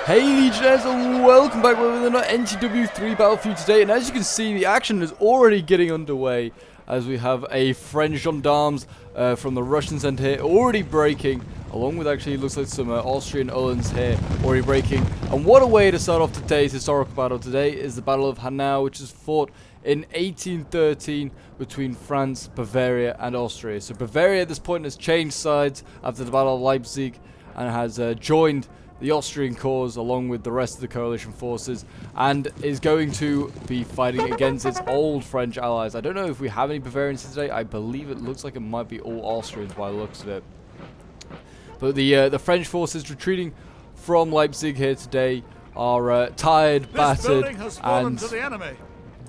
Hey Legionnaires, and welcome back with another NTW 3 battle for you today. And as you can see, the action is already getting underway as we have a French gendarmes from the Russian centre here already breaking, along with actually looks like some Austrian Uhlans here already breaking. And what a way to start off today's historical battle. Today is the Battle of Hanau, which is fought in 1813 between France, Bavaria and Austria. So Bavaria at this point has changed sides after the Battle of Leipzig and has joined the Austrian cause along with the rest of the coalition forces, and is going to be fighting against its old French allies. I don't know if we have any Bavarians today. I believe it looks like it might be all Austrians by the looks of it. But the French forces retreating from Leipzig here today are tired, battered, and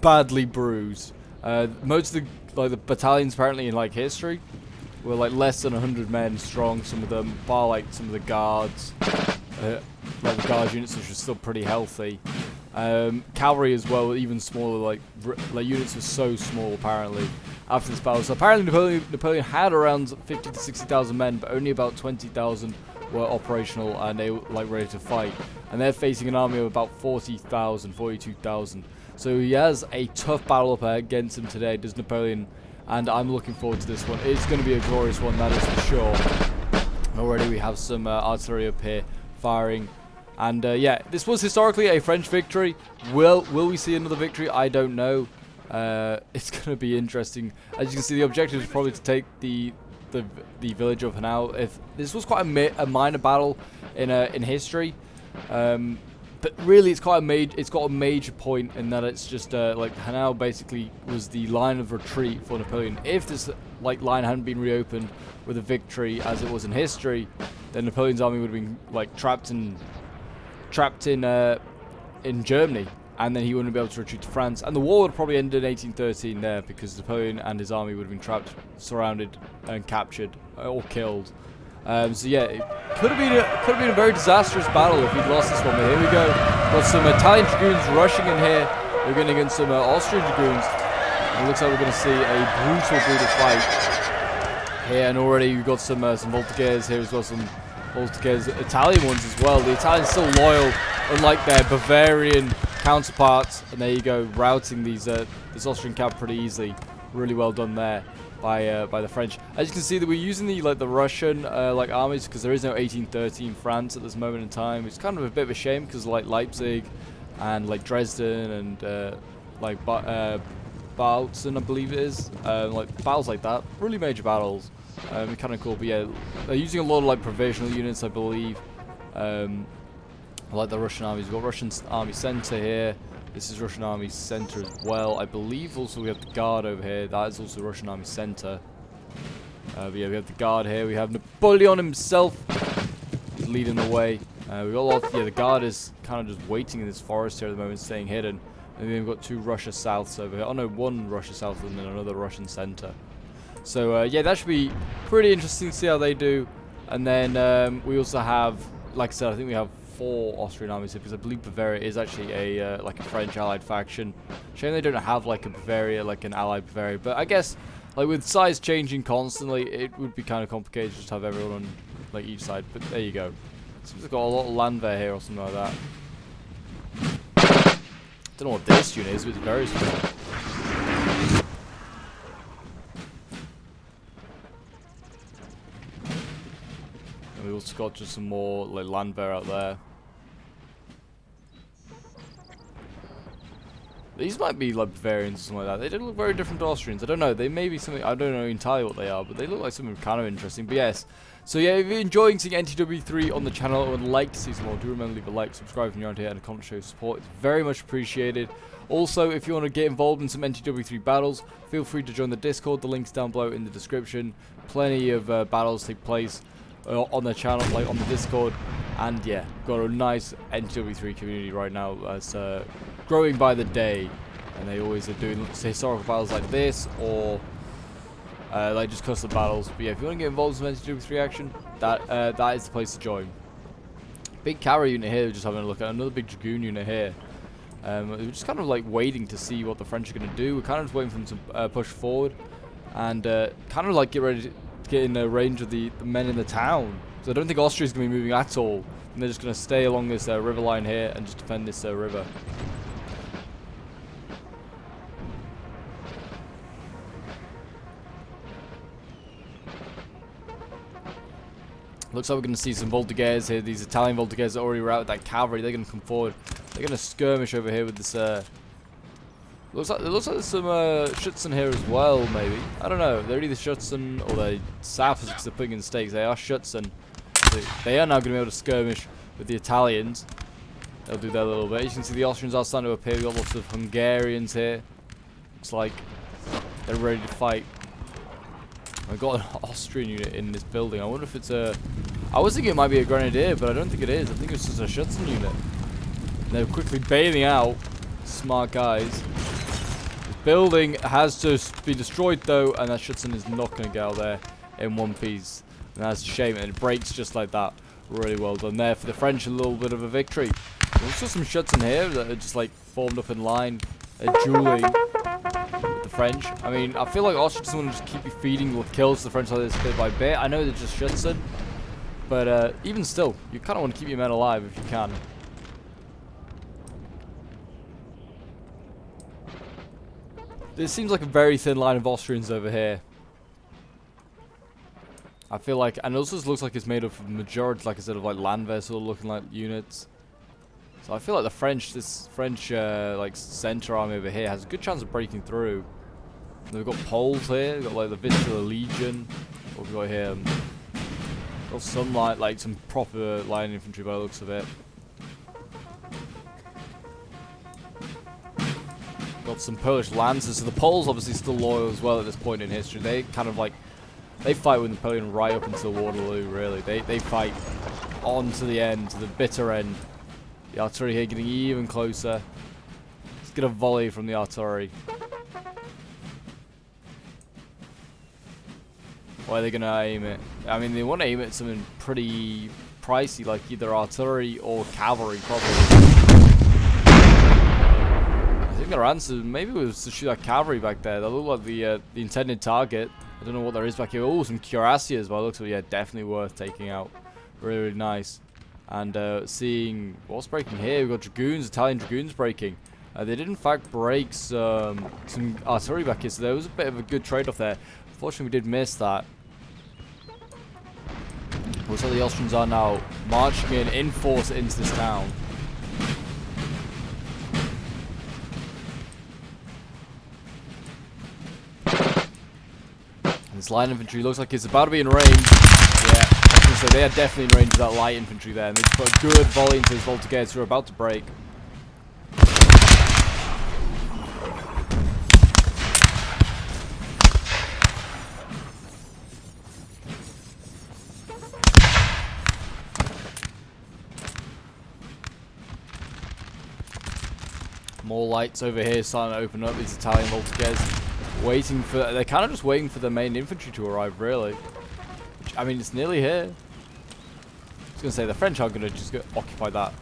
badly bruised. Most of the battalions apparently in battalions were like less than 100 men strong. Some of them, bar like some of the guards. Like the guard units, which are still pretty healthy. Cavalry as well, even smaller. Like units were so small apparently after this battle. So apparently Napoleon had around 50 to 60,000 men, but only about 20,000 were operational and they were ready to fight. And they're facing an army of about 40,000, 42,000. So he has a tough battle up against him today, does Napoleon. And I'm looking forward to this one. It's going to be a glorious one, that is for sure. Already we have some artillery up here firing, and yeah, this was historically a French victory. Will we see another victory? I don't know. It's gonna be interesting. As you can see, the objective is probably to take the village of Hanau. If this was quite a minor battle in history, but really it's got a major point in that it's just like Hanau basically was the line of retreat for Napoleon. If this line hadn't been reopened with a victory as it was in history, then Napoleon's army would have been trapped in Germany, and then he wouldn't be able to retreat to France, and the war would probably end in 1813 there, because Napoleon and his army would have been trapped, surrounded, and captured or killed. So yeah, it could have been a very disastrous battle if he'd lost this one. But here we go. Got some Italian dragoons rushing in here. We're going against some Austrian dragoons. It looks like we're going to see a brutal fight here, and already we've got some Voltigeurs here as well, some Voltigeurs, Italian ones as well. The Italians still loyal, unlike their Bavarian counterparts. And there you go, routing this Austrian camp pretty easily. Really well done there by the French. As you can see, that we're using the Russian armies because there is no 1813 France at this moment in time. It's kind of a bit of a shame because Leipzig and Dresden and Bautzen, I believe it is, battles like that, really major battles. Kind of cool, but yeah, they're using a lot of provisional units, I believe. Like the Russian armies, we've got Russian army center here. This is Russian army center as well. I believe also we have the guard over here. That is also Russian army center. But yeah, we have the guard here. We have Napoleon himself leading the way. We got a lot. The guard is kind of just waiting in this forest here at the moment, staying hidden. And then we've got two Russia Souths over here. Oh no, one Russia South and then another Russian center. So yeah, that should be pretty interesting to see how they do. And then we also have, like I said, I think we have 4 Austrian armies here, because I believe Bavaria is actually a French allied faction. Shame they don't have a Bavaria, an allied Bavaria. But I guess with size changing constantly, it would be kind of complicated just to have everyone on each side. But there you go. Seems like got a lot of land there here or something like that. Don't know what this unit is, but it's very strong. And we also got just some more Landwehr out there. These might be Bavarians or something like that. They don't look very different to Austrians. I don't know. They may be something. I don't know entirely what they are, but they look like something kind of interesting. But yes. So yeah, if you're enjoying seeing NTW3 on the channel and would like to see some more, do remember to leave a like, subscribe if you're around here, and a comment to show support. It's very much appreciated. Also, if you want to get involved in some NTW3 battles, feel free to join the Discord. The link's down below in the description. Plenty of battles take place on the channel, on the Discord. And yeah, got a nice NTW3 community right now that's growing by the day. And they always are doing historical battles like this, or just custom battles. But yeah, if you want to get involved in some NTW3 action, that is the place to join. Big cavalry unit here, just having a look at another big dragoon unit here. We're just kind of waiting to see what the French are going to do. We're kind of just waiting for them to push forward and kind of get ready to get in the range of the men in the town. So I don't think Austria is going to be moving at all. And they're just going to stay along this river line here and just defend this river. Looks like we're going to see some Voltigeurs here. These Italian Voltigeurs that already routed that cavalry. They're going to come forward. They're going to skirmish over here with this. Looks like there's some Schutzen here as well. Maybe, I don't know. They're either Schutzen or they're Sappers because they're putting in stakes. They are Schutzen. So they are now going to be able to skirmish with the Italians. They'll do that a little bit. You can see the Austrians are starting to appear. We've got lots of Hungarians here. Looks like they're ready to fight. I've got an Austrian unit in this building. I wonder if it's a... I was thinking it might be a grenadier, but I don't think it is. I think it's just a Schutzen unit. And they're quickly bailing out. Smart guys. This building has to be destroyed, though, and that Schutzen is not going to get out there in one piece. And that's a shame, and it breaks just like that. Really well done there for the French. A little bit of a victory. There's just some Schutzen here that are just, like, formed up in line. Dueling with the French. I mean, I feel like Austria just want to just keep you feeding with kills to the French like this bit by bit. I know they're just Schutzen, but even still, you kind of want to keep your men alive if you can. There seems like a very thin line of Austrians over here. I feel like, and it also looks like it's made up of majority, like I said, of like land vessel looking like units. So I feel like this French like center army over here has a good chance of breaking through. And we've got Poles here. We've got like the Vistula Legion. What have we got here? Got some like some proper line infantry by the looks of it. Got some Polish lancers. So the Poles obviously still loyal as well at this point in history. They kind of like they fight with Napoleon right up until Waterloo. Really, they fight on to the end, to the bitter end. The artillery here getting even closer. Let's get a volley from the artillery. Where are they going to aim it? I mean, they want to aim it at something pretty pricey, like either artillery or cavalry, probably. I think their answer maybe was to shoot that cavalry back there. That looked like the intended target. I don't know what there is back here. Oh, some cuirassiers, but it looks like, yeah, definitely worth taking out. Really, really nice. And seeing what's breaking here, we've got dragoons, Italian dragoons breaking. They did in fact break some artillery back here, so there was a bit of a good trade-off there. Unfortunately, we did miss that. Looks like the Austrians are now marching in force into this town. And this light infantry looks like it's about to be in range. Yeah. So they are definitely in range of that light infantry there, and they just put a good volley into those Voltigeurs who are about to break. More lights over here starting to open up. These Italian Voltigeurs waiting for... They're kind of just waiting for the main infantry to arrive, really. I mean, it's nearly here. I was going to say, the French are going to just occupy that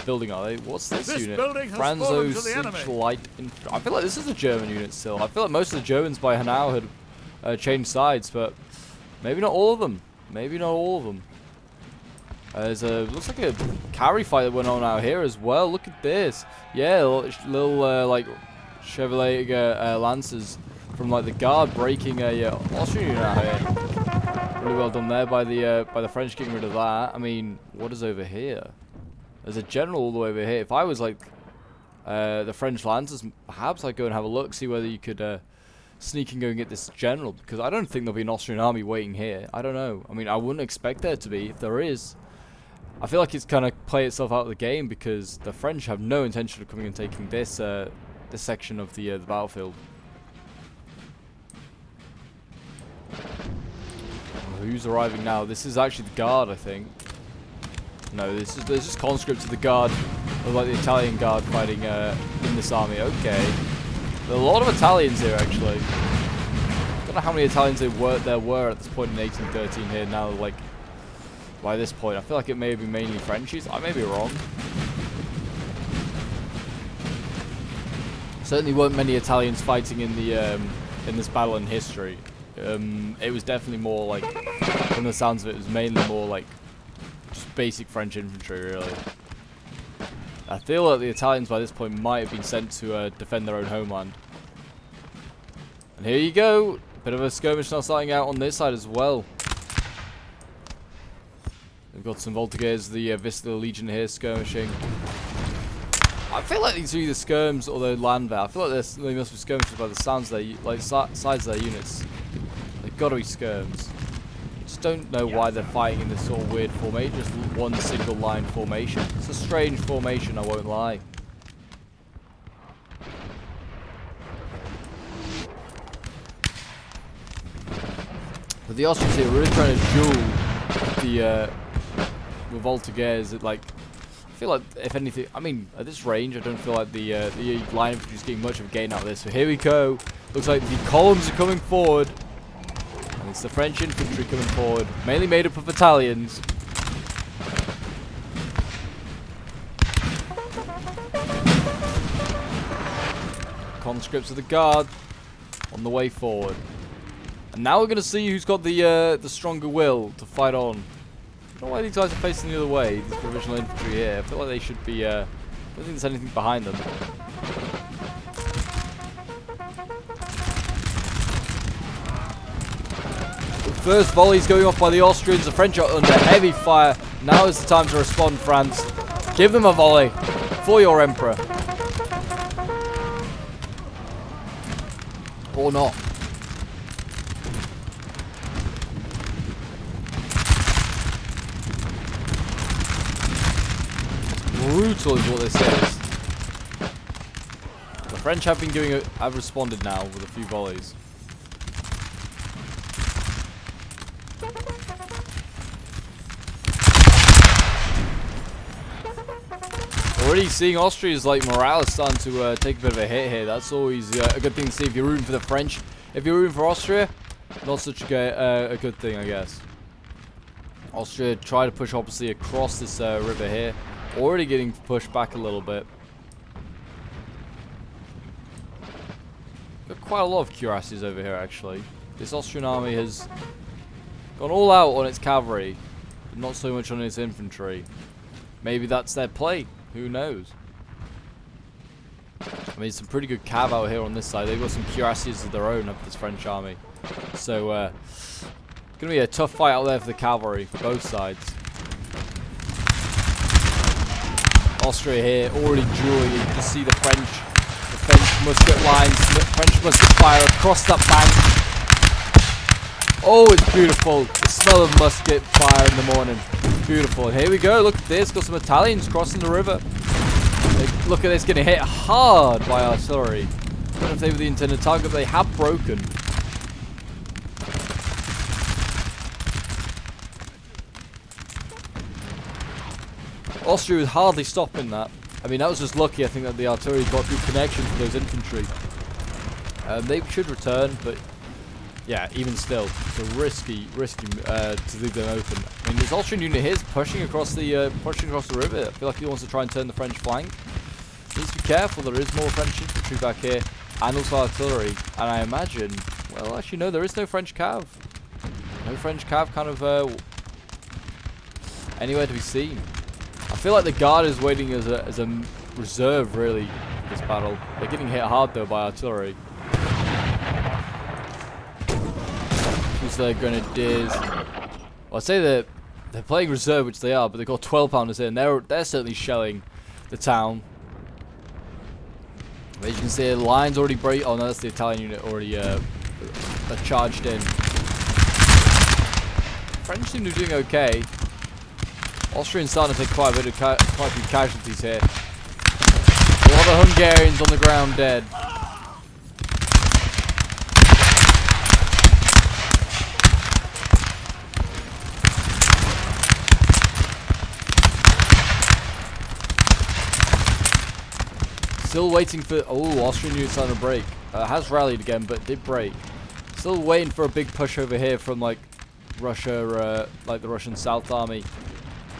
building, are they? What's this unit? Franzo Siege Light Infantry. I feel like this is a German unit still. I feel like most of the Germans by Hanau had changed sides, but maybe not all of them. Maybe not all of them. There's a... Looks like a carry fight that went on out here as well. Look at this. Yeah, little like, Chevalier Lancers from like the guard breaking a Austrian unit out here. Really well done there by the French getting rid of that. I mean, what is over here? There's a general all the way over here. If I was like the French Lancers, perhaps I'd go and have a look, see whether you could sneak and go and get this general, because I don't think there'll be an Austrian army waiting here. I don't know. I mean, I wouldn't expect there to be. If there is, I feel like it's kind of play itself out of the game, because the French have no intention of coming and taking this this section of the battlefield. Who's arriving now? This is actually the guard, I think. No, there's just conscripts of the guard, or like the Italian guard fighting in this army. Okay, there are a lot of Italians here actually. Don't know how many Italians there were at this point in 1813 here. Now, like by this point, I feel like it may be mainly Frenchies. I may be wrong. Certainly weren't many Italians fighting in the in this battle in history. It was definitely more like, from the sounds of it, it was mainly more like just basic French infantry, really. I feel like the Italians by this point might have been sent to defend their own homeland. And here you go. Bit of a skirmish now starting out on this side as well. We've got some Voltigeurs, the Vistula Legion here skirmishing. I feel like these are either skirms or they land there. I feel like they must be skirmishes by the sounds of their, size of their units. They've got to be skirms. Just don't know why they're fighting in this sort of weird formation, just one single line formation. It's a strange formation, I won't lie. But the Austrians here are really trying to duel with Voltigeurs. Like, I feel like, if anything, I mean, at this range, I don't feel like the line infantry is getting much of a gain out of this. So here we go. Looks like the columns are coming forward. And it's the French infantry coming forward, mainly made up of Italians. Conscripts of the Guard on the way forward. And now we're going to see who's got the stronger will to fight on. I don't know why these guys are facing the other way, these provisional infantry here. I feel like they should be, I don't think there's anything behind them. The first volley's going off by the Austrians. The French are under heavy fire. Now is the time to respond, France. Give them a volley for your Emperor. Or not. Brutal is what this is. The French have been doing have responded now with a few volleys. Already seeing Austria's like morale is starting to take a bit of a hit here. That's always a good thing to see if you're rooting for the French. If you're rooting for Austria, not such a good thing, I guess. Austria try to push obviously across this river here. Already getting pushed back a little bit. Got quite a lot of cuirasses over here, actually. This Austrian army has gone all out on its cavalry, but not so much on its infantry. Maybe that's their play. Who knows? I mean, some pretty good cav out here on this side. They've got some cuirasses of their own of this French army. So, it's going to be a tough fight out there for the cavalry, for both sides. Austria here, already dueling. You can see the French musket lines, the French musket fire across that bank. Oh, it's beautiful. The smell of musket fire in the morning. Beautiful. And here we go. Look at this. Got some Italians crossing the river. Look at this, getting hit hard by artillery. I don't know if they were the intended target, but they have broken. Austria was hardly stopping that. I mean, that was just lucky. I think that the artillery got good connections with those infantry. They should return, but yeah, even still, it's a risky to leave them open. I mean, this Austrian unit here is pushing across the river. I feel like he wants to try and turn the French flank. Needs to be careful. There is more French infantry back here, and also artillery. And I imagine, well, actually no, there is no French cav. No French cav kind of anywhere to be seen. I feel like the Guard is waiting as a reserve, really, for this battle. They're getting hit hard, though, by artillery. Who's their grenadiers? Well, I'd say they're playing reserve, which they are, but they've got 12-pounders here, and they're certainly shelling the town. As you can see, the line's already break. Oh, no, that's the Italian unit already charged in. French seem to be doing okay. Austrians starting to take quite a few casualties here. A lot of Hungarians on the ground dead. Still waiting for... Oh, Austrian unit starting to break. Has rallied again, but did break. Still waiting for a big push over here from like Russia, like the Russian South Army.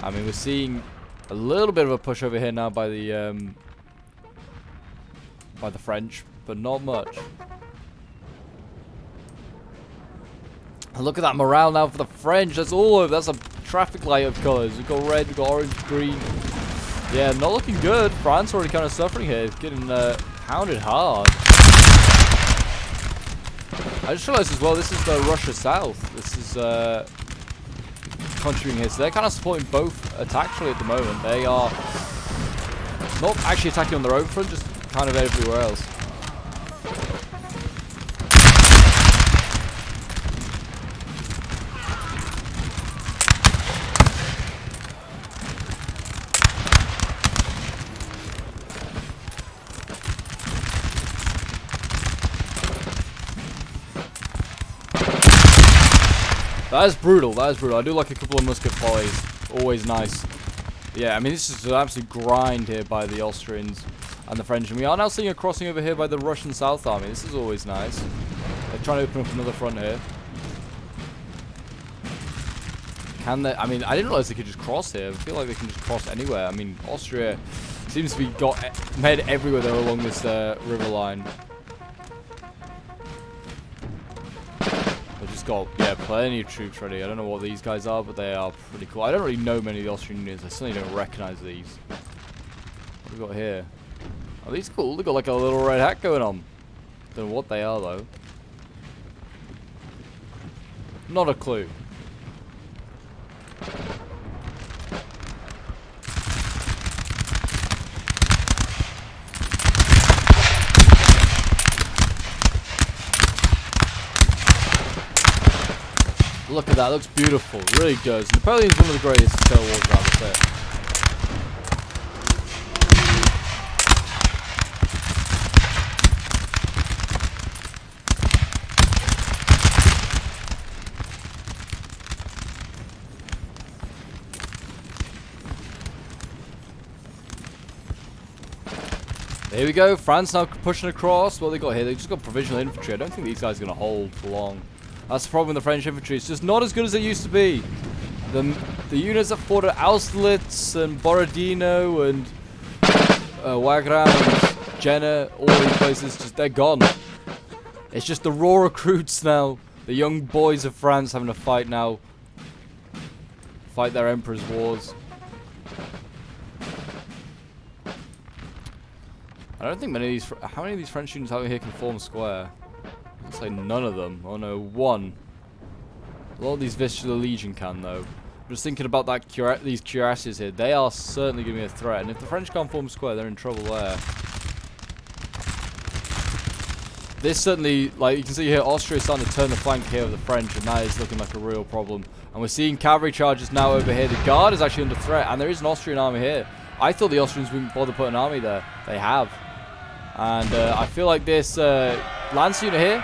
I mean, we're seeing a little bit of a push over here now by the French, but not much. And look at that morale now for the French. That's all over. That's a traffic light of colours. We've got red, we've got orange, green. Yeah, not looking good. France already kind of suffering here. It's getting pounded hard. I just realised as well, this is the Russia South. This is contributing here. So they're kind of supporting both attacks really at the moment. They are not actually attacking on their own front, just kind of everywhere else. That is brutal, that is brutal. I do like a couple of musket volleys. Always nice. Yeah, I mean, this is an absolute grind here by the Austrians and the French. And we are now seeing a crossing over here by the Russian South Army. This is always nice. They're trying to open up another front here. Can they? I mean, I didn't realize they could just cross here. I feel like they can just cross anywhere. I mean, Austria seems to be made everywhere though along this river line. Got, yeah, plenty of troops ready. I don't know what these guys are, but they are pretty cool. I don't really know many of the Austrian units. I certainly don't recognize these. What have we got here? Oh, these are cool. They've got like a little red hat going on. Don't know what they are, though. Not a clue. Look at that, looks beautiful, it really does. Napoleon's one of the greatest Star Wars around there. There we go, France now pushing across. What they got here? They just got provisional infantry. I don't think these guys are going to hold for long. That's the problem with the French infantry. It's just not as good as it used to be. The units that fought at Austerlitz and Borodino and Wagram and Jena, all these places, just they're gone. It's just the raw recruits now. The young boys of France having to fight now. Fight their emperor's wars. I don't think many of these... How many of these French units out here can form a square? Looks like none of them. Oh no, one. A lot of these Vistula Legion can though. I'm just thinking about that these cuirasses here. They are certainly going to be a threat. And if the French can't form a square, they're in trouble there. This certainly, like you can see here, Austria is starting to turn the flank here of the French, and that is looking like a real problem. And we're seeing cavalry charges now over here. The Guard is actually under threat, and there is an Austrian army here. I thought the Austrians wouldn't bother putting an army there. They have. And I feel like this Lance unit here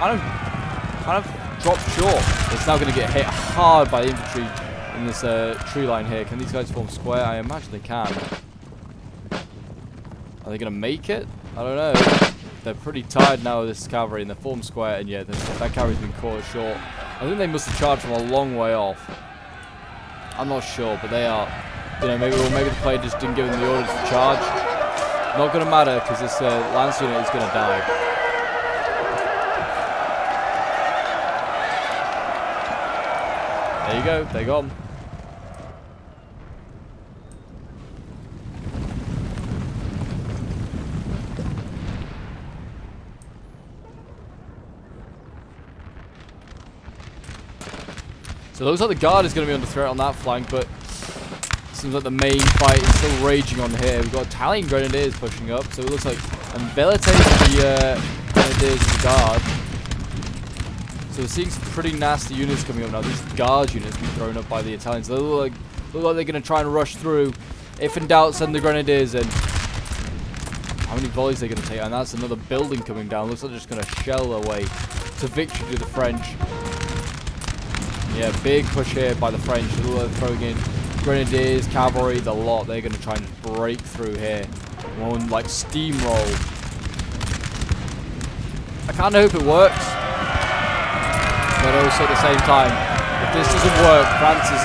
kind of dropped short. It's now going to get hit hard by the infantry in this tree line here. Can these guys form square? I imagine they can. Are they going to make it? I don't know. They're pretty tired now of this cavalry, and they're formed square, and yeah, that cavalry's been caught short. I think they must have charged from a long way off. I'm not sure, but they are, you know, maybe the player just didn't give them the orders to charge. Not going to matter, because this Lance unit is going to die. There you go, they're gone. So it looks like the Guard is going to be under threat on that flank, but it seems like the main fight is still raging on here. We've got Italian Grenadiers pushing up, so it looks like Velite the Grenadiers of the Guard. So we're seeing some pretty nasty units coming up now. These Guard units being thrown up by the Italians. They look like they're going to try and rush through. If in doubt, send the Grenadiers in. How many volleys are they going to take? And that's another building coming down. Looks like they're just going to shell their way to victory to the French. Yeah, big push here by the French. They're throwing in Grenadiers, cavalry, the lot. They're going to try and just break through here. One like steamroll. I kind of hope it works. But also at the same time, if this doesn't work, France is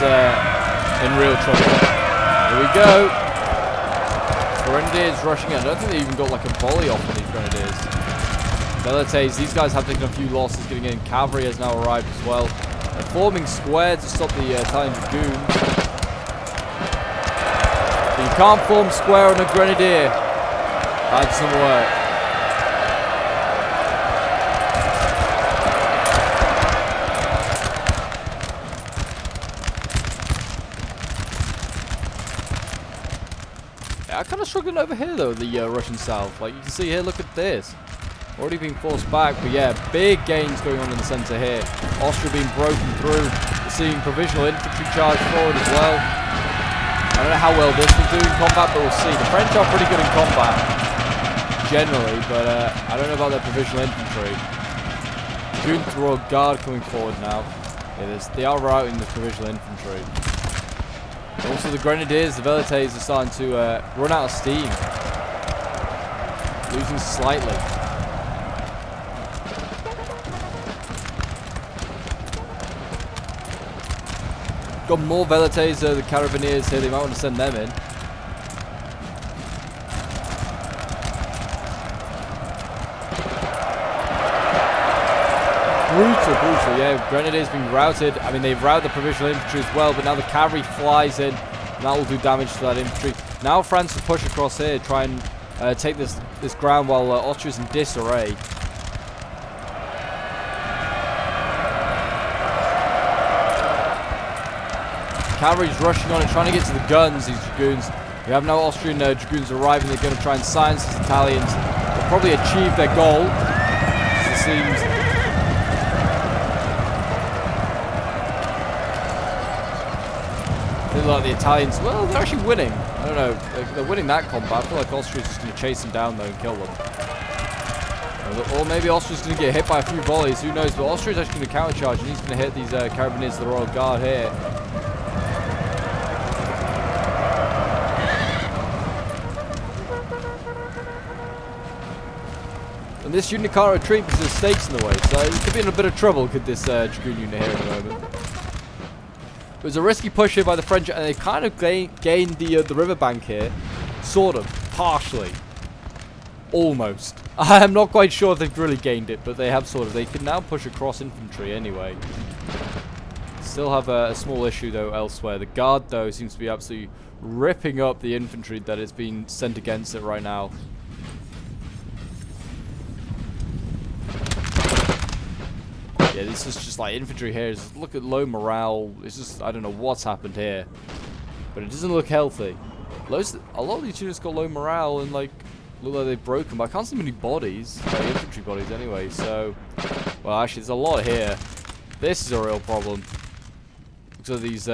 in real trouble. Here we go. Grenadiers rushing in. I don't think they even got like a volley off of these Grenadiers. Velites, these guys have taken a few losses getting in. Cavalry has now arrived as well. They're forming square to stop the Italian dragoons. But you can't form square on a grenadier. That doesn't work. I'm kind of struggling over here though, the Russian south. Like you can see here, look at this. Already being forced back, but yeah, big gains going on in the centre here. Austria being broken through. We're seeing provisional infantry charge forward as well. I don't know how well this will do in combat, but we'll see. The French are pretty good in combat, generally, but I don't know about their provisional infantry. Dragoons Royal Guard coming forward now. Yeah, they are routing the provisional infantry. Also the Grenadiers, the Velites are starting to run out of steam. Losing slightly. Got more Velites, the Carabineers here, they might want to send them in. Brutal, yeah. Grenadiers being routed. I mean, they've routed the provisional infantry as well, but now the cavalry flies in, and that will do damage to that infantry. Now France will push across here, try and take this ground while Austria's in disarray. Cavalry's rushing on and trying to get to the guns, these dragoons. We have now Austrian dragoons arriving. They're going to try and silence these Italians. They'll probably achieve their goal. It seems. I feel like the Italians, well, they're actually winning. I don't know. They're winning that combat. I feel like Austria's just going to chase them down, though, and kill them. Or maybe Austria's going to get hit by a few volleys. Who knows? But Austria's actually going to countercharge, and he's going to hit these Carabineers of the Royal Guard here. And this unit can't retreat because there's stakes in the way, so it could be in a bit of trouble, could this Dragoon unit here at the moment. It was a risky push here by the French, and they kind of gained the riverbank here. Sort of. Partially. Almost. I am not quite sure if they've really gained it, but they have sort of. They can now push across infantry anyway. Still have a small issue, though, elsewhere. The Guard, though, seems to be absolutely ripping up the infantry that is being sent against it right now. Yeah, this is just like infantry here. Just look at low morale. It's just, I don't know what's happened here. But it doesn't look healthy. A lot of these units got low morale and like look like they've broken. But I can't see many bodies. Like infantry bodies anyway. So, well, actually, there's a lot here. This is a real problem. Looks like these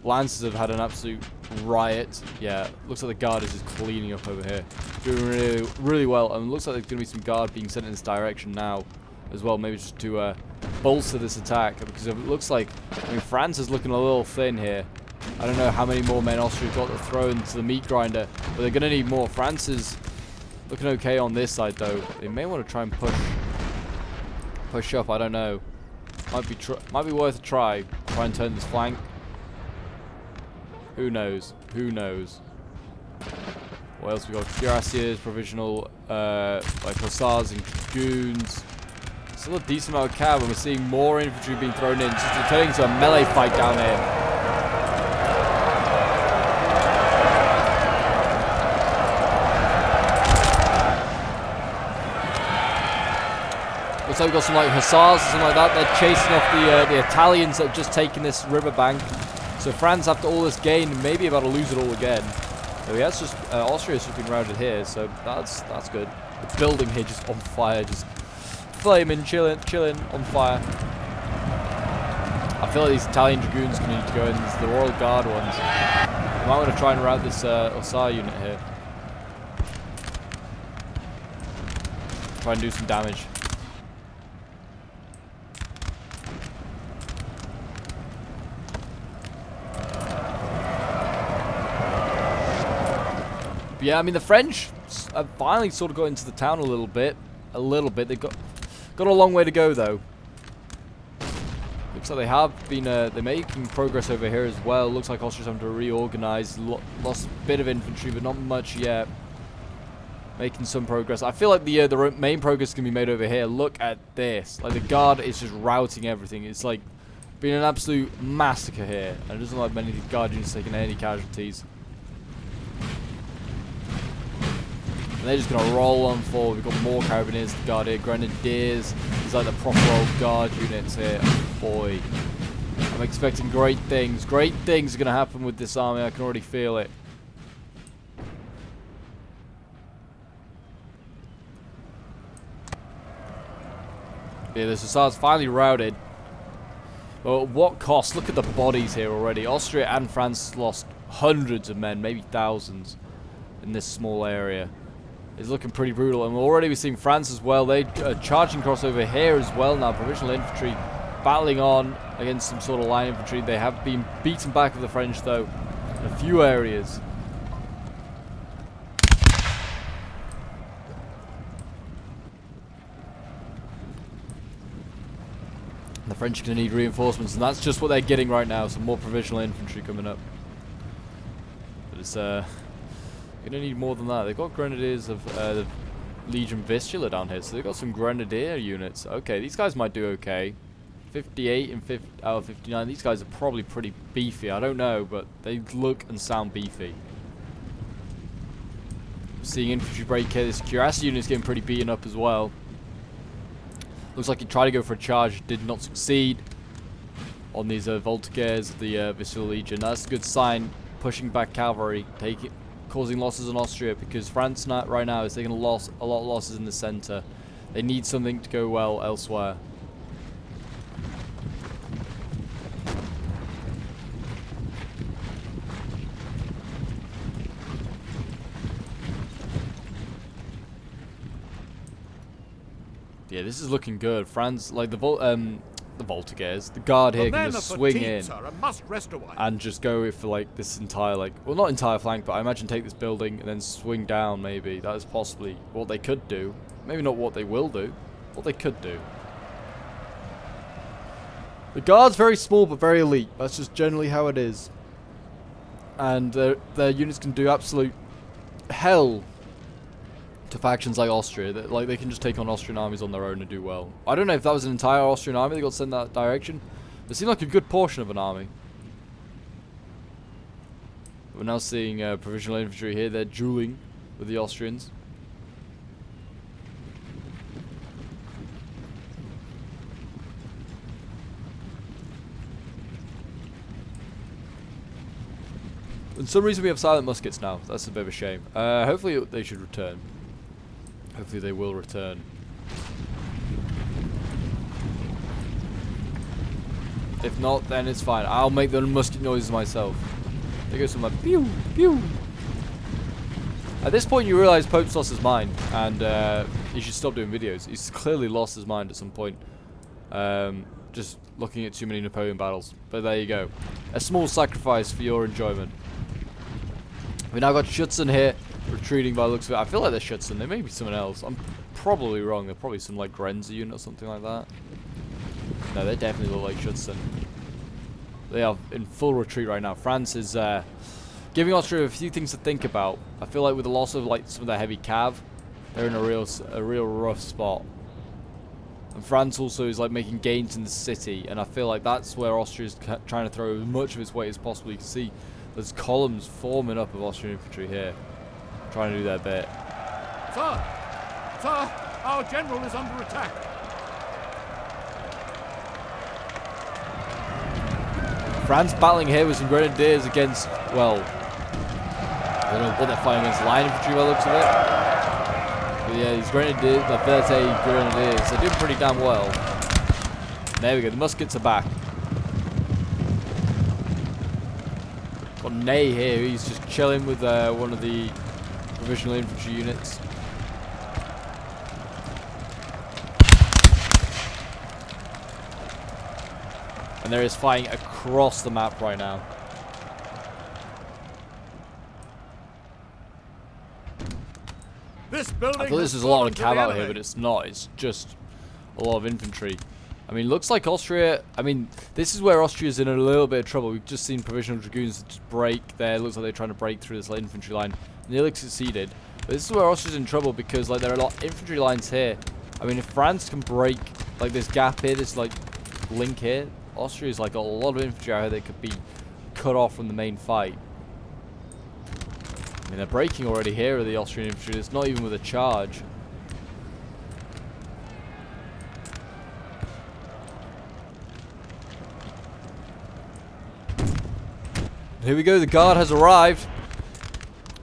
Lancers have had an absolute riot. Yeah, looks like the Guard is just cleaning up over here. Doing really, really well. And it looks like there's going to be some Guard being sent in this direction now as well, maybe just to bolster this attack, because it looks like, I mean, France is looking a little thin here. I don't know how many more men Austria got to throw into the meat grinder, but they're going to need more. France is looking okay on this side, though. They may want to try and push up. I don't know. Might be worth a try. Try and turn this flank. Who knows? Who knows? What else we got? Cuirassiers, provisional, like Hussars and Dragoons. Still a decent amount of cav, and we're seeing more infantry being thrown in. It's turning into a melee fight down here. Looks like we've got some like Hussars or something like that. They're chasing off the Italians that have just taken this riverbank. So France, after all this gain, may be about to lose it all again. So yeah, it's just Austria's just been routed here, so that's good. The building here just on fire, just flaming, chilling on fire. I feel like these Italian Dragoons are going to need to go in. These are the Royal Guard ones. I might want to try and rout this Hussar unit here. Try and do some damage. But yeah, I mean, the French have finally sort of got into the town a little bit. They've got a long way to go, though. Looks like they have been, they're making progress over here as well. Looks like Austria's having to reorganize. Lost a bit of infantry, but not much yet. Making some progress. I feel like the main progress can be made over here. Look at this. Like, the Guard is just routing everything. It's like Been an absolute massacre here, and it doesn't look like many of the Guardians taking any casualties. And they're just gonna roll on forward. We've got more Carabiniers to guard here, Grenadiers. These like the proper old guard units here. Boy, I'm expecting great things. Great things are gonna happen with this army. I can already feel it. Yeah, the Hussars finally routed. Well, at what cost? Look at the bodies here already. Austria and France lost hundreds of men, maybe thousands, in this small area. It's looking pretty brutal, and already we've seen France as well. They are charging across over here as well now. Provisional infantry battling on against some sort of line infantry. They have been beaten back with the French, though, in a few areas. The French are going to need reinforcements, and that's just what they're getting right now. Some more provisional infantry coming up. But it's going to need more than that. They've got grenadiers of the Legion Vistula down here, so they've got some grenadier units. Okay, these guys might do okay. 58 and 50 out of 59. These guys are probably pretty beefy. I don't know, but they look and sound beefy. Seeing infantry break here. This cuirass unit is getting pretty beaten up as well. Looks like he tried to go for a charge, did not succeed on these Voltigeurs, the Vistula Legion. That's a good sign. Pushing back cavalry, causing losses on Austria, because France right now is taking a lot of losses in the center. They need something to go well elsewhere. Yeah, this is looking good. France, like the Voltigeurs, the guard here can just swing in and just go for like this entire, like, well, not entire flank, but I imagine take this building and then swing down. Maybe that is possibly what they could do. Maybe not what they will do. What they could do. The guard's very small but very elite. That's just generally how it is. And their units can do absolute hell to factions like Austria. That, like, they can just take on Austrian armies on their own and do well. I don't know if that was an entire Austrian army that got sent that direction. It seemed like a good portion of an army. We're now seeing provisional infantry here. They're dueling with the Austrians. For some reason we have silent muskets now. That's a bit of a shame. Hopefully they should return. Hopefully they will return. If not, then it's fine. I'll make the musket noises myself. There goes some like pew pew. At this point, you realise Pope's lost his mind, and he should stop doing videos. He's clearly lost his mind at some point. Just looking at too many Napoleon battles. But there you go. A small sacrifice for your enjoyment. We now got Schutzen here, retreating by the looks of it. I feel like they're Schutzen. They may be someone else. I'm probably wrong. They're probably some like Grenzer unit or something like that. No, they definitely look like Schutzen. They are in full retreat right now. France is giving Austria a few things to think about. I feel like with the loss of like some of their heavy cav, they're in a real rough spot. And France also is like making gains in the city, and I feel like that's where Austria is trying to throw as much of its weight as possible. You can see there's columns forming up of Austrian infantry here, trying to do their bit. Sir, our general is under attack. France battling here with some grenadiers against, well, I don't know what they're fighting against, line infantry by the looks of it. But yeah, these grenadiers, the 30 grenadiers, they're doing pretty damn well. There we go, the muskets are back. Got Ney here, he's just chilling with one of the provisional infantry units. And there is fighting across the map right now. This building I thought this was a lot of cav out here, but it's not. It's just a lot of infantry. I mean, looks like Austria... I mean, this is where Austria's in a little bit of trouble. We've just seen provisional dragoons just break there. Looks like they're trying to break through this infantry line. Nearly succeeded. But this is where Austria's in trouble because like there are a lot of infantry lines here. I mean, if France can break like this gap here, this like link here, Austria's like got a lot of infantry out here that could be cut off from the main fight. I mean, they're breaking already here, the Austrian infantry. It's not even with a charge. Here we go, the guard has arrived.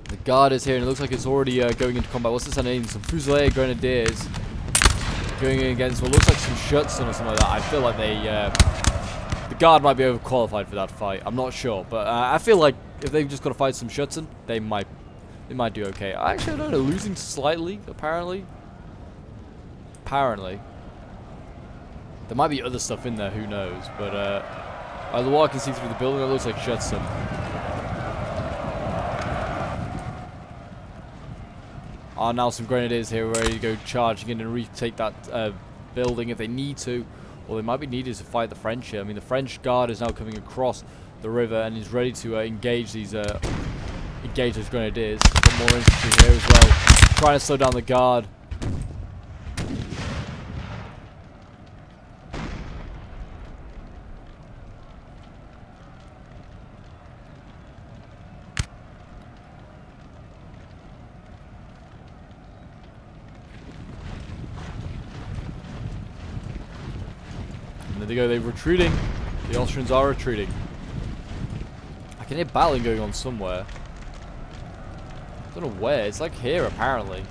The guard is here, and it looks like it's already going into combat. What's this name? Some Fusilier Grenadiers going in against what looks like some Schutzen or something like that. I feel like they, the guard might be overqualified for that fight. I'm not sure, but I feel like if they've just got to fight some Schutzen, they might do okay. Actually, I don't know, losing slightly, apparently. Apparently. There might be other stuff in there, who knows, but the what I can see through the building, it looks like Schutzen. Now some Grenadiers here ready to go charging in and retake that building if they need to. Or they might be needed to fight the French here. I mean, the French guard is now coming across the river and is ready to engage these those Grenadiers. Got more infantry here as well, trying to slow down the guard. There they go, they're retreating. The Austrians are retreating. I can hear battling going on somewhere. I don't know where. It's like here, apparently.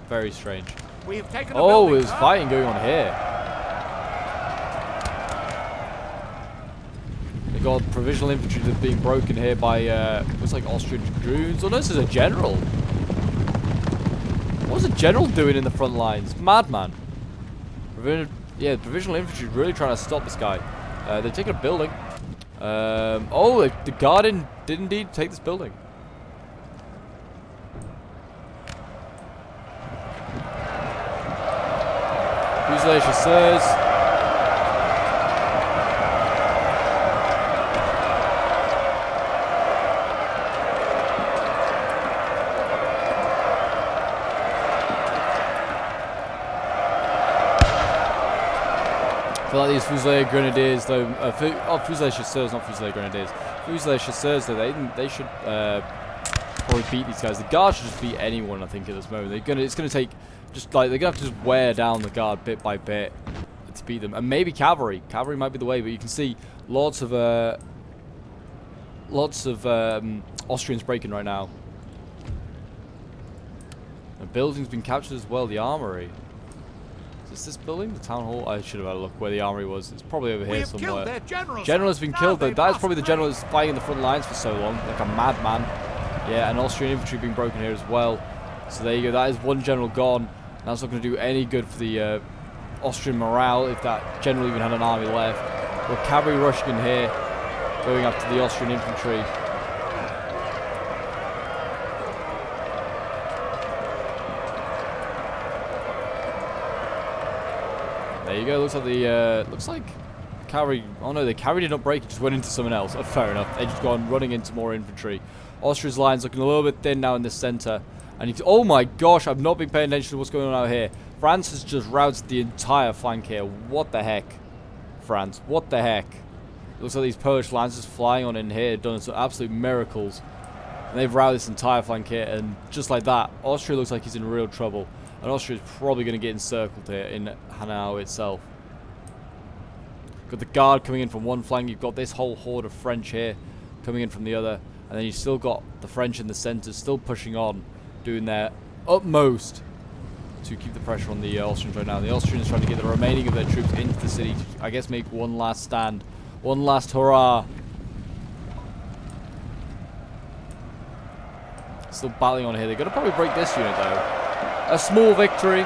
Very strange. We have taken oh, there's fighting going on here. They got provisional infantry that's being broken here by, looks like Austrian dragoons. Oh no, this is a general. What's a general doing in the front lines? Madman. Yeah, provisional infantry really trying to stop this guy. They're taking a building. Oh, the guard did indeed take this building. Fusilier chasseurs. I feel like these Fusilier Grenadiers, though, Fusilier chasseurs, not Fusilier Grenadiers. Fusilier chasseurs, though, they should probably beat these guys. The guard should just beat anyone, I think, at this moment. It's gonna take, just like, they're gonna have to just wear down the guard bit by bit to beat them. And maybe cavalry. Cavalry might be the way, but you can see lots of Austrians breaking right now. The building's been captured as well, the armory. Is this building? The town hall? I should have had a look where the armory was. It's probably over here somewhere. General has been killed though. That is probably the general that's fighting in the front lines for so long. Like a madman. Yeah, and Austrian infantry being broken here as well. So there you go. That is one general gone. That's not going to do any good for the Austrian morale if that general even had an army left. We're cavalry rushing in here, going after the Austrian infantry. There you go. Looks like cavalry. Oh no, the cavalry did not break. It just went into someone else. Oh, fair enough. They just gone running into more infantry. Austria's lines looking a little bit thin now in the center. And oh my gosh, I've not been paying attention to what's going on out here. France has just routed the entire flank here. What the heck, France? What the heck? It looks like these Polish lancers flying on in here, done some absolute miracles. And they've routed this entire flank here, and just like that, Austria looks like he's in real trouble. And Austria is probably going to get encircled here in Hanau itself. Got the guard coming in from one flank. You've got this whole horde of French here coming in from the other. And then you've still got the French in the center still pushing on, doing their utmost to keep the pressure on the Austrians right now. The Austrians trying to get the remaining of their troops into the city to, I guess, make one last stand. One last hurrah. Still battling on here. They're going to probably break this unit, though. A small victory.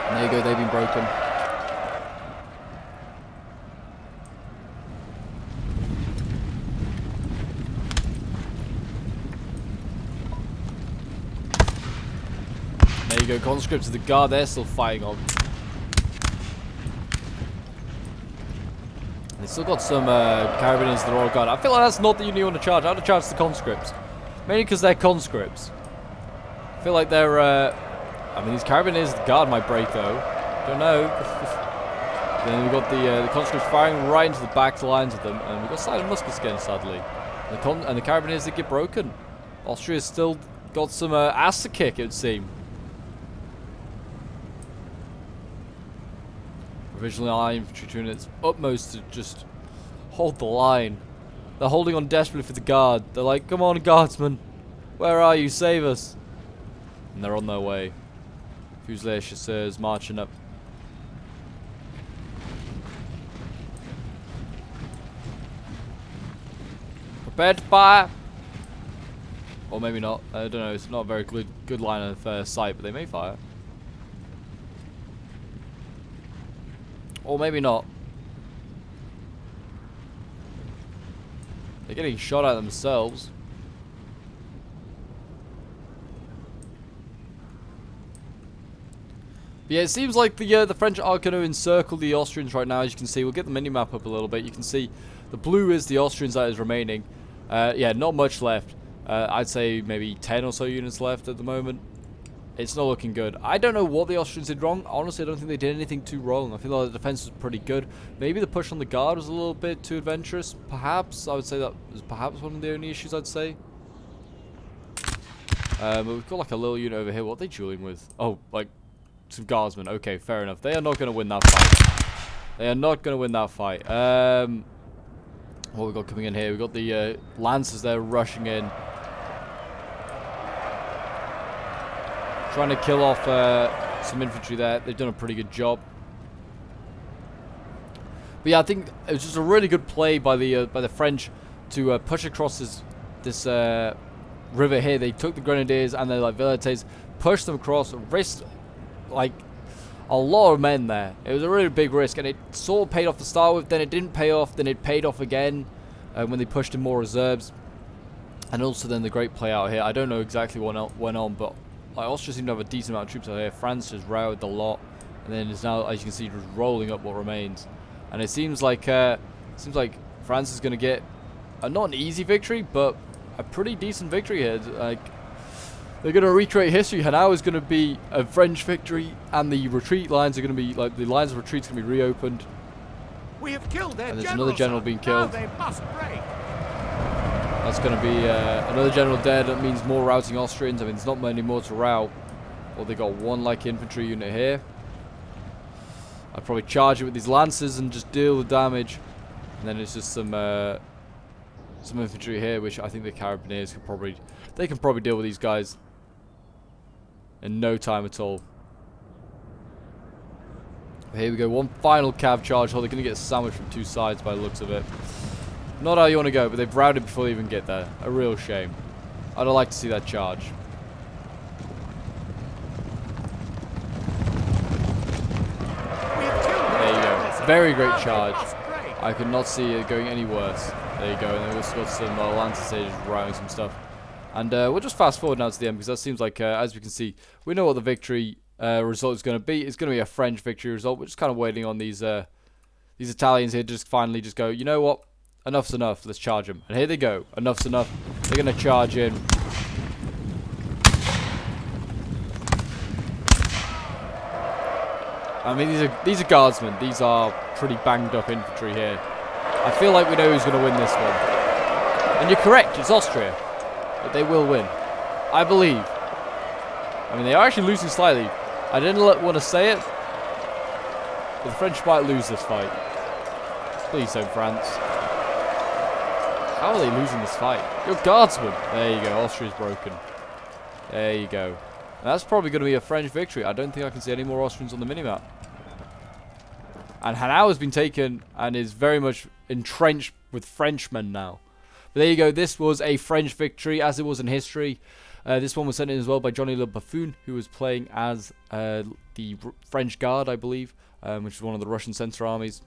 And there you go, they've been broken. There you go, conscripts of the guard, they're still fighting on. They've still got some carabiners that are all gone. I feel like that's not the unit you want to charge. I want to charge the conscripts. Mainly because they're conscripts. I feel like they're, I mean, these carabiniers, the guard might break though. Don't know. Then we've got the conscripts firing right into the back lines of them, and we've got silent muskets again, sadly. And the carabiniers did get broken. Austria's still got some ass to kick, it would seem. Provisional line infantry doing its utmost to just hold the line. They're holding on desperately for the guard. They're like, come on, guardsmen. Where are you? Save us. And they're on their way. Fusilier chasseurs marching up. Prepare to fire. Or maybe not. I don't know. It's not a very good line of sight, but they may fire. Or maybe not. They're getting shot at themselves. But yeah, it seems like the French are going to encircle the Austrians right now. As you can see, we'll get the mini-map up a little bit. You can see the blue is the Austrians that is remaining. Yeah, not much left. I'd say maybe 10 or so units left at the moment. It's not looking good. I don't know what the Austrians did wrong. Honestly, I don't think they did anything too wrong. I feel like the defense was pretty good. Maybe the push on the guard was a little bit too adventurous. Perhaps. I would say that was perhaps one of the only issues, I'd say. But we've got like a little unit over here. What are they dueling with? Oh, like some guardsmen. Okay, fair enough. They are not going to win that fight. They are not going to win that fight. What we got coming in here? We've got the Lancers there rushing in. Trying to kill off some infantry there. They've done a pretty good job. But yeah, I think it was just a really good play by the French to push across this river here. They took the grenadiers and the Velites, pushed them across, risked like a lot of men there. It was a really big risk, and it sort of paid off to start with. Then it didn't pay off. Then it paid off again when they pushed in more reserves, and also then the great play out here. I don't know exactly what went on, but Austria seemed to have a decent amount of troops out here. France has routed a lot, and then is now, as you can see, just rolling up what remains. And it seems like France is going to get not an easy victory, but a pretty decent victory here. Like, they're going to recreate history. Hanau is going to be a French victory, and the retreat lines are going to be like the lines of retreats going to be reopened. We have killed their and there's another general being killed. Now they must break. That's going to be another general dead. That means more routing Austrians. I mean, there's not many more to rout. Well, they got one like infantry unit here. I'd probably charge it with these lancers and just deal the damage. And then it's just some infantry here, which I think the Carabiniers can probably deal with these guys in no time at all. Here we go, one final cav charge. Oh, they're going to get sandwiched from two sides by the looks of it. Not how you want to go, but they've routed before they even get there. A real shame. I'd like to see that charge. There you go. Very great charge. I could not see it going any worse. There you go. And then we've also got some Lancers here just routing some stuff. And we'll just fast forward now to the end, because that seems like, as we can see, we know what the victory result is going to be. It's going to be a French victory result. We're just kind of waiting on these Italians here to just finally just go, you know what? Enough's enough. Let's charge them. And here they go. Enough's enough. They're going to charge in. I mean, these are guardsmen. These are pretty banged up infantry here. I feel like we know who's going to win this one. And you're correct. It's Austria. But they will win. I believe. I mean, they are actually losing slightly. I didn't want to say it, but the French might lose this fight. Please don't, France. How are they losing this fight? You're guardsmen. There you go. Austria's broken. There you go. That's probably going to be a French victory. I don't think I can see any more Austrians on the minimap. And Hanau has been taken and is very much entrenched with Frenchmen now. But there you go. This was a French victory, as it was in history. This one was sent in as well by Johnny Le Buffoon, who was playing as the French Guard, I believe, which is one of the Russian center armies.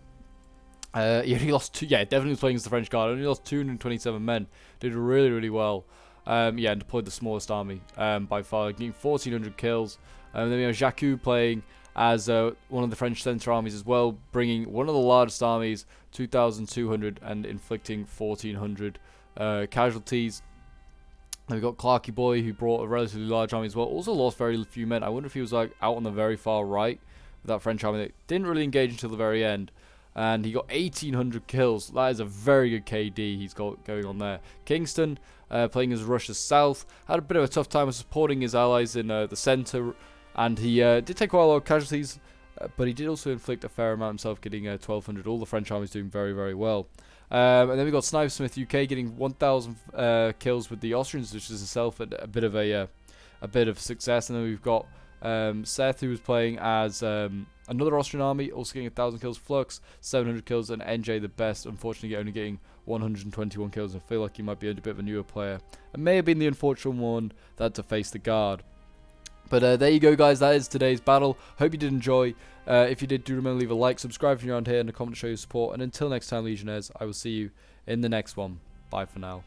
He only lost 227 men. Did a really, really well. Yeah, definitely was playing as the French Guard. Only lost 227 men. Did really, really well. Yeah, and deployed the smallest army by far, getting 1,400 kills. Then we have Jacques playing as one of the French center armies as well, bringing one of the largest armies, 2,200, and inflicting 1,400 casualties. Then we got Clarky Boy, who brought a relatively large army as well. Also lost very few men. I wonder if he was like out on the very far right with that French army that didn't really engage until the very end. And he got 1,800 kills. That is a very good KD he's got going on there. Kingston, playing as Russia's south, had a bit of a tough time of supporting his allies in the centre. And he did take quite a lot of casualties, but he did also inflict a fair amount himself, getting 1,200. All the French armies doing very, very well. And then we got Sniper Smith UK getting 1,000 kills with the Austrians, which is itself a bit of success. And then we've got Seth, who was playing as another Austrian army, also getting 1,000 kills. Flux 700 kills, and NJ the best, unfortunately only getting 121 kills. I feel like he might be a bit of a newer player, and may have been the unfortunate one that had to face the guard. But there you go, guys. That is today's battle. Hope you did enjoy. If you did, do remember to leave a like, subscribe if you're around here, and a comment to show your support. And until next time, Legionnaires, I will see you in the next one. Bye for now.